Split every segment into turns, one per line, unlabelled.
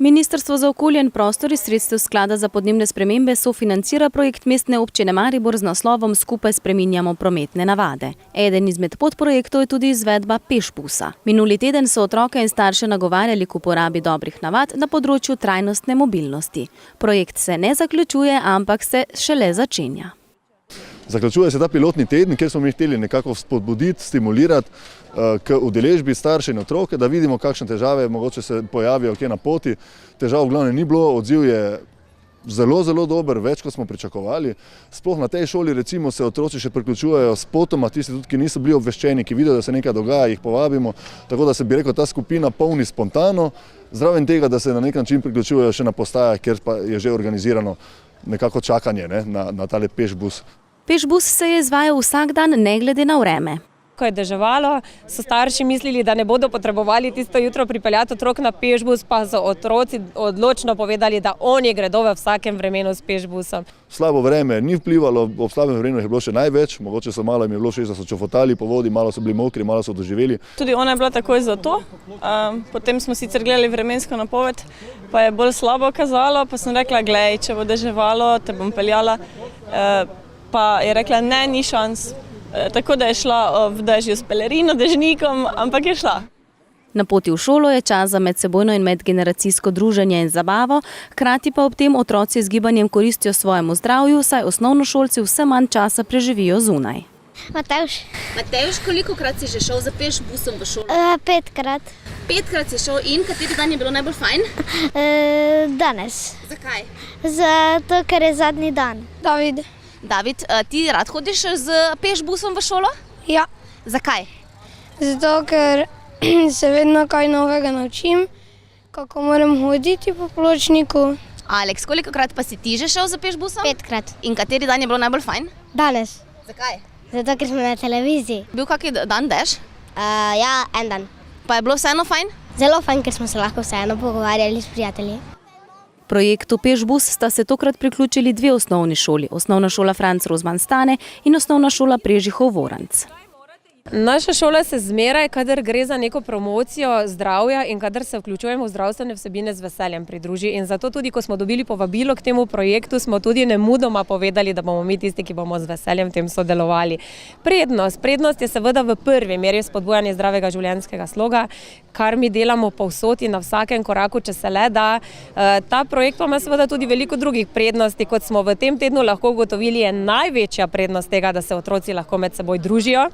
Ministrstvo za okolje in prostor iz sredstev Sklada za podnebne spremembe sofinancira projekt Mestne občine Maribor z naslovom Skupaj spreminjamo prometne navade. Eden izmed podprojektov je tudi izvedba pešbusa. Minuli teden so otroke in starše nagovarjali k uporabi dobrih navad na področju trajnostne mobilnosti. Projekt se ne zaključuje, ampak se šele začenja.
Zaključuje se ta pilotni teden, kjer smo mi hteli nekako spodbuditi, stimulirati k udeležbi starše in otroke, da vidimo, kakšne težave mogoče se pojavijo kje na poti. Težav v glavnem ni bilo, odziv je zelo dober, več kot smo pričakovali. Sploh na tej šoli recimo se otroci še priključujejo spotoma, tisti tudi, ki niso bili obveščeni, ki vidijo, da se nekaj dogaja, jih povabimo. Tako da se bi rekel, ta skupina polni spontano, zraven tega, da se na nek način priključujejo še na postajah, kjer pa je že organizirano nekako čakanje na tale pešbus.
Pešbus se je izvajal vsak dan, ne glede na vreme.
Ko je deževalo, so starši mislili, da ne bodo potrebovali tisto jutro pripeljati otrok na pešbus, pa so otroci odločno povedali, da oni gredo v vsakem vremenu s pešbusom.
Slabo vreme ni vplivalo, ob slabem vremenu je bilo še največ, mogoče so malo jim je bilo še, da so čofotali po vodi, malo so bili mokri, malo so doživeli.
Tudi ona je bila takoj za to, potem smo sicer gledali vremensko napoved, pa je bolj slabo kazalo, pa sem rekla, glej, če bo deževalo, te bom peljala. Pa je rekla, ne, ni šans. Tako da je šla v dežju s pelerino, dežnikom, ampak je šla.
Na poti v šolo je čas za medsebojno in medgeneracijsko druženje in zabavo, hkrati pa ob tem otroci z gibanjem koristijo svojemu zdravju, saj osnovnošolci vse manj časa preživijo zunaj.
Matevž.
Matevž, kolikokrat si že šel za pešbusom v šolo?
5krat.
5krat si šel in kateri dan je bilo najbolj fajn?
Danes.
Zakaj?
Zato, ker je zadnji dan.
David, ti rad hodiš z pešbusom v šolo?
Ja.
Zakaj?
Zato, ker se vedno kaj novega naučim, kako moram hoditi po pločniku.
Aleks, kolikokrat pa si ti že šel z pešbusom?
5krat.
In kateri dan je bilo najbolj fajn?
Danes.
Zakaj?
Zato, ker smo na televiziji.
Bil kaki dan dež?
Ja, en dan.
Pa je bilo vseeno fajn?
Zelo fajn, ker smo se lahko vseeno pogovarjali s prijatelji.
Projektu Pešbus sta se tokrat priključili dve osnovni šoli, osnovna šola Franc Rozman Stane in osnovna šola Prežihov Voranc.
Naša šola se zmeraj, kadar gre za neko promocijo zdravja in kadar se vključujemo v zdravstvene vsebine, z veseljem pridruži. In zato tudi, ko smo dobili povabilo k temu projektu, smo tudi nemudoma povedali, da bomo mi tisti, ki bomo z veseljem v tem sodelovali. Prednost je seveda v prvi meri spodbujanje zdravega življenjskega sloga, kar mi delamo povsod in na vsakem koraku, če se le da. Ta projekt ima seveda tudi veliko drugih prednosti, kot smo v tem tednu lahko ugotovili, je največja prednost tega, da se otroci lahko med seboj družijo.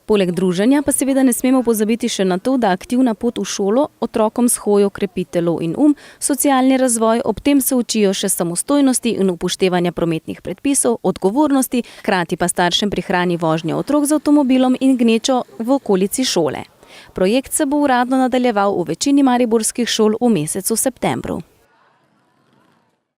Poleg druženja pa seveda ne smemo pozabiti še na to, da aktivna pot v šolo otrokom s hojo krepi telo in socialni razvoj, ob tem se učijo še samostojnosti in upoštevanja prometnih predpisov, odgovornosti, hkrati pa staršem prihrani vožnjo otrok z avtomobilom in gnečo v okolici šole. Projekt se bo uradno nadaljeval v večini mariborskih šol v mesecu septembru.